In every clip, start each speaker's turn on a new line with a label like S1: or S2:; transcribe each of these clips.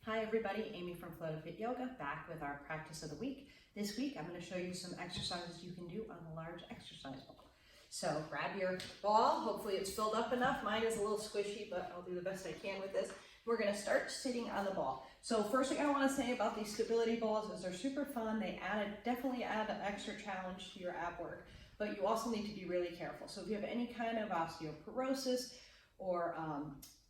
S1: Hi everybody, Amy from Flow to Fit Yoga, back with our practice of the week. This week I'm going to show you some exercises you can do on a large exercise ball. So grab your ball, hopefully it's filled up enough. Mine is a little squishy, but I'll do the best I can with this. We're going to start sitting on the ball. So first thing I want to say about these stability balls is they're super fun. They definitely add an extra challenge to your ab work, but you also need to be really careful. So if you have any kind of osteoporosis or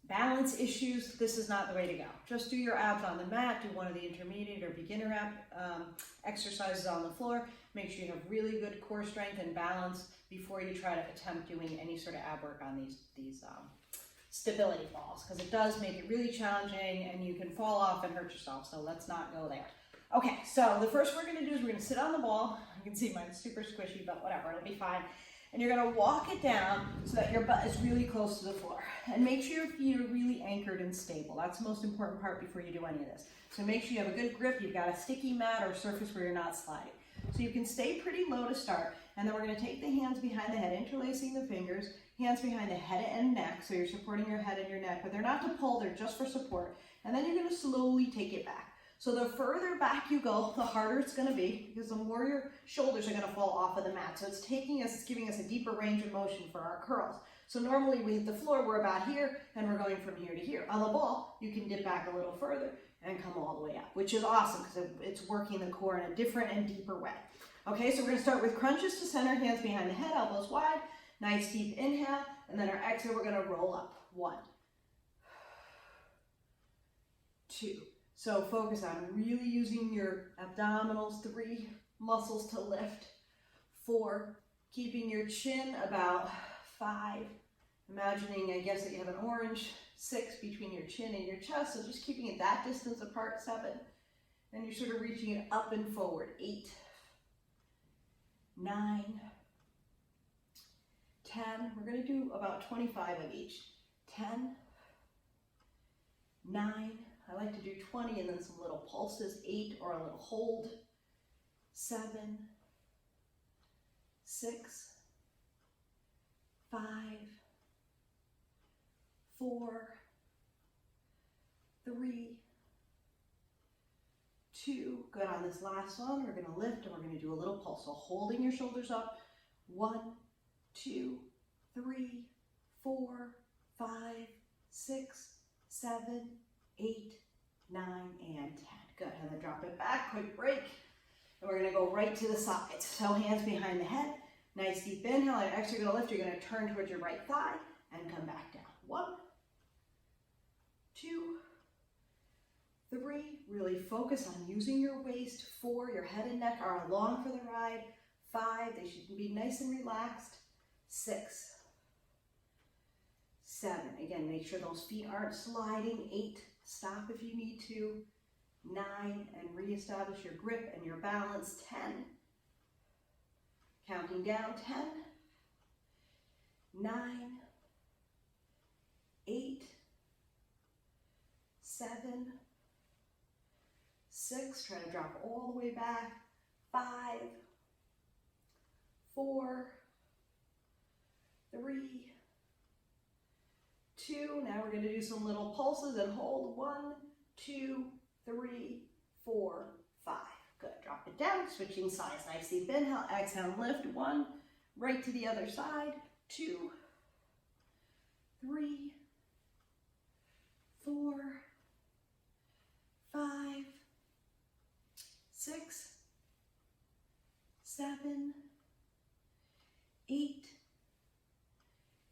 S1: balance issues, this is not the way to go. Just do your abs on the mat, do one of the intermediate or beginner ab exercises on the floor. Make sure you have really good core strength and balance before you try to attempt doing any sort of ab work on these stability balls, because it does make it really challenging and you can fall off and hurt yourself, so let's not go there. Okay, so the first we're gonna do is we're gonna sit on the ball. You can see mine's super squishy, but whatever, it'll be fine. And you're gonna walk it down so that your butt is really close to the floor. And make sure your feet are really anchored and stable. That's the most important part before you do any of this. So make sure you have a good grip. You've got a sticky mat or surface where you're not sliding. So you can stay pretty low to start. And then we're gonna take the hands behind the head, interlacing the fingers, hands behind the head and neck. So you're supporting your head and your neck, but they're not to pull, they're just for support. And then you're gonna slowly take it back. So the further back you go, the harder it's gonna be, because the more your shoulders are gonna fall off of the mat. So it's giving us a deeper range of motion for our curls. So normally we hit the floor, we're about here, and we're going from here to here. On the ball, you can dip back a little further and come all the way up, which is awesome because it's working the core in a different and deeper way. Okay, so we're gonna start with crunches to center, hands behind the head, elbows wide. Nice deep inhale, and then our exhale, we're gonna roll up. 1, 2. So focus on really using your abdominals, 3 muscles to lift, 4, keeping your chin about 5, imagining, I guess, that you have an orange, 6 between your chin and your chest, so just keeping it that distance apart, 7, and you're sort of reaching it up and forward, 8, 9, 10, we're gonna do about 25 of each, 10, 9, I like to do 20 and then some little pulses, 8 or a little hold, 7, 6, 5, 4, 3, 2, good. On this last one, we're gonna lift and we're gonna do a little pulse. So holding your shoulders up, 1, 2, 3, 4, 5, 6, 7, 8, 9, and 10. Good, and then drop it back, quick break. And we're gonna go right to the sides. So hands behind the head, nice deep inhale, and exhale, you're gonna lift, you're gonna turn towards your right thigh and come back down. 1, 2, 3, really focus on using your waist. 4, your head and neck are along for the ride. 5, they should be nice and relaxed. 6, 7, again, make sure those feet aren't sliding. 8, stop if you need to. 9, and reestablish your grip and your balance. 10, counting down, 10, 9, 8, 7, 6, try to drop all the way back, 5, 4, 3, 2, now we're going to do some little pulses and hold. 1, 2, 3, 4, 5. Good, drop it down, switching sides. Nice deep inhale, exhale, lift. 1, right to the other side. 2, 3, 4, 5, 6, 7, 8,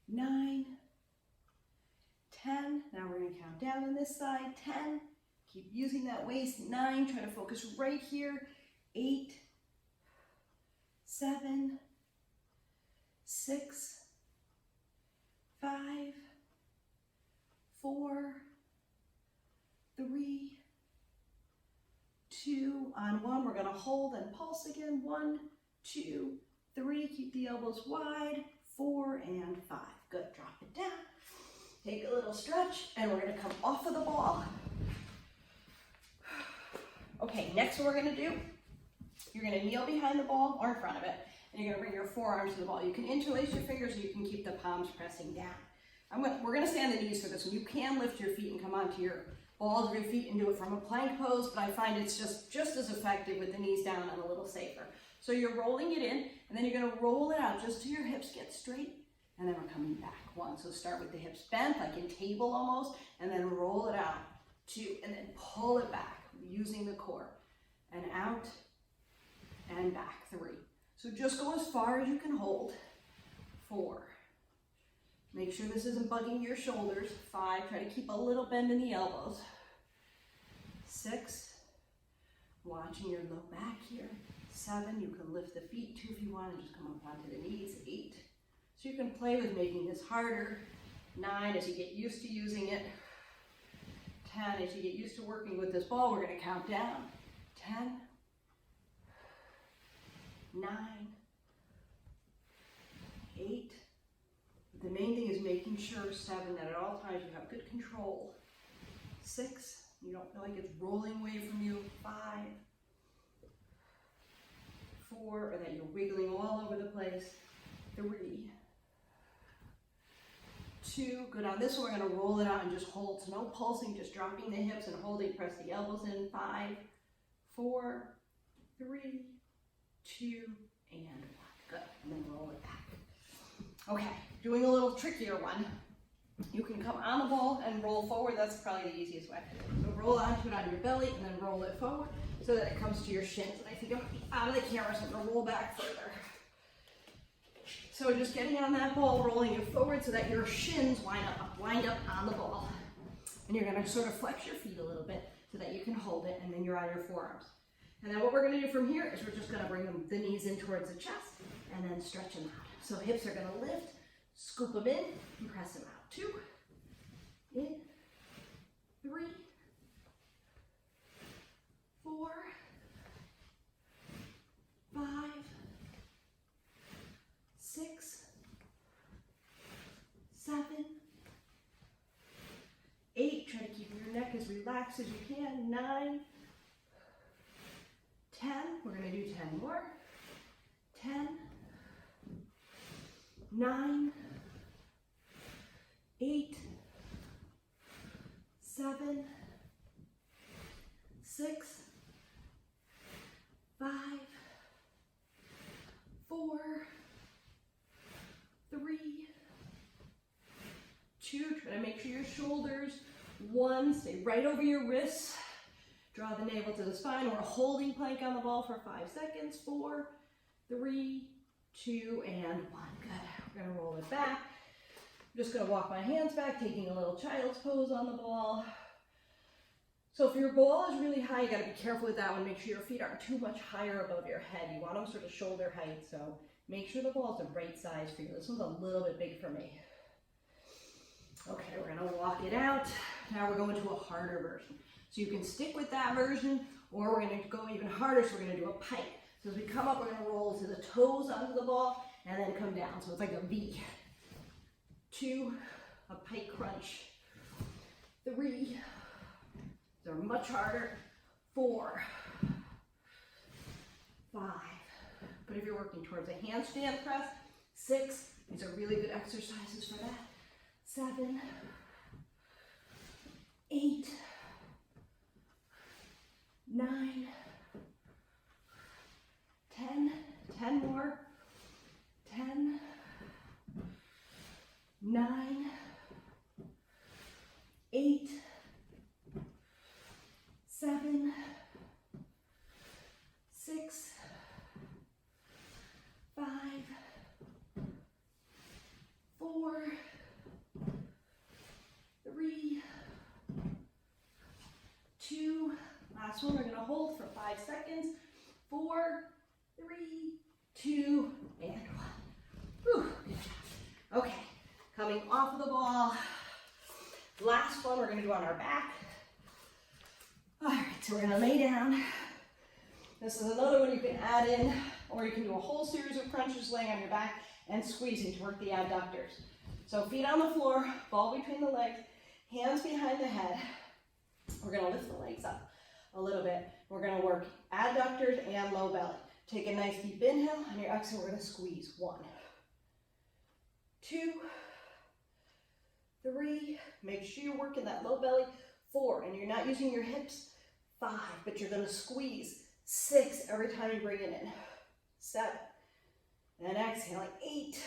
S1: 9, 10. Now we're going to count down on this side. 10. Keep using that waist. 9. Try to focus right here. 8, 7, 6, 5, 4, 3, 2. On 1, we're going to hold and pulse again. 1, 2, 3. Keep the elbows wide. 4 and 5. Good. Drop it down. Take a little stretch, and we're going to come off of the ball. Okay, next what we're going to do, you're going to kneel behind the ball or in front of it, and you're going to bring your forearms to the ball. You can interlace your fingers, or you can keep the palms pressing down. We're going to stay on the knees for this one. You can lift your feet and come onto your balls of your feet and do it from a plank pose, but I find it's just as effective with the knees down and a little safer. So you're rolling it in, and then you're gonna roll it out just till your hips get straight, and then we're coming back. 1, so start with the hips bent, like in table almost, and then roll it out. 2, and then pull it back using the core, and out, and back. 3. So just go as far as you can hold. 4. Make sure this isn't bugging your shoulders. 5, try to keep a little bend in the elbows. 6, watching your low back here. 7, you can lift the feet. 2, if you want, and just come up onto the knees. 8, so you can play with making this harder. 9, as you get used to using it. 10, as you get used to working with this ball, we're going to count down. 10, 9, 8. The main thing is making sure, 7, that at all times you have good control. 6, you don't feel like it's rolling away from you. 5, 4, or that you're wiggling all over the place. 3, 2, good. On this one, we're going to roll it out and just hold. So no pulsing, just dropping the hips and holding. Press the elbows in. 5, 4, 3, 2, and 1. Good. And then roll it back. Okay, doing a little trickier one. You can come on the ball and roll forward. That's probably the easiest way. So roll onto it on your belly and then roll it forward so that it comes to your shins. And I think I'm going to be out of the camera, so I'm going to roll back further. So just getting on that ball, rolling it forward so that your shins wind up on the ball. And you're going to sort of flex your feet a little bit so that you can hold it, and then you're on your forearms. And then what we're going to do from here is we're just going to bring the knees in towards the chest and then stretch them out. So hips are going to lift, scoop them in, and press them out. 2, in, 3, 4, 5, 6, 7, 8. Try to keep your neck as relaxed as you can. 9, 10. We're going to do 10 more. 10, 9, 8, 7, 6, 5, 4, 3, 2. Try to make sure your shoulders, 1, stay right over your wrists. Draw the navel to the spine. We're holding plank on the ball for 5 seconds. 4, 3, 2, and 1. Good. We're going to roll it back. I'm just going to walk my hands back, taking a little child's pose on the ball. So if your ball is really high, you got to be careful with that one. Make sure your feet aren't too much higher above your head. You want them sort of shoulder height. So make sure the ball is the right size for you. This one's a little bit big for me. Okay, we're going to walk it out. Now we're going to a harder version. So you can stick with that version, or we're going to go even harder. So we're going to do a pike. So as we come up, we're going to roll to the toes onto the ball and then come down. So it's like a V. 2, a pike crunch. 3, they're much harder. 4, 5. But if you're working towards a handstand press, 6, these are really good exercises for that. 7, 8, 9, 10, 10 more, 10, 9, 8, 7, 6, 5, 4, 3, 2, last one, we're going to hold for 5 seconds. 4, 3, 2, and 1. Whew, good job. Okay, coming off of the ball. Last one we're going to do on our back. All right, so we're going to lay down. This is another one you can add in, or you can do a whole series of crunches laying on your back and squeezing to work the adductors. So feet on the floor, ball between the legs, hands behind the head. We're going to lift the legs up a little bit. We're going to work adductors and low belly. Take a nice deep inhale. On your exhale, we're going to squeeze. 1, 2, 3. Make sure you're working that low belly. 4, and you're not using your hips, 5, but you're gonna squeeze, 6 every time you bring it in, 7, and exhaling, 8,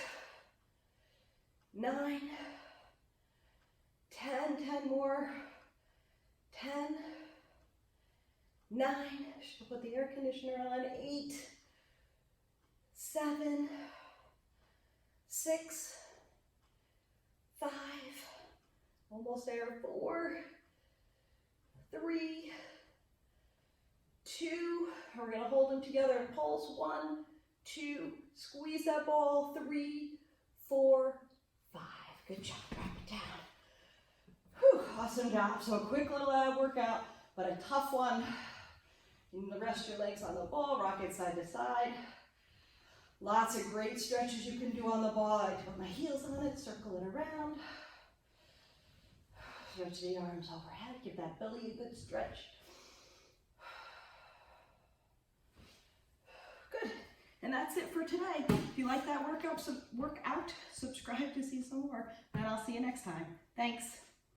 S1: 9, 10, 10 more, 10, 9, should put the air conditioner on, 8, 7, 6, 5, almost there, 4, 3, 2, we're gonna hold them together and pulse, 1, 2, squeeze that ball, 3, 4, 5, good job, wrap it down. Whew, awesome job. So a quick little ab workout, but a tough one. You can rest your legs on the ball, rock it side to side. Lots of great stretches you can do on the ball. I put my heels on it, circle it around. Stretch the arms overhead, give that belly a good stretch. Good, and that's it for today. If you like that workout, subscribe to see some more, and I'll see you next time. Thanks.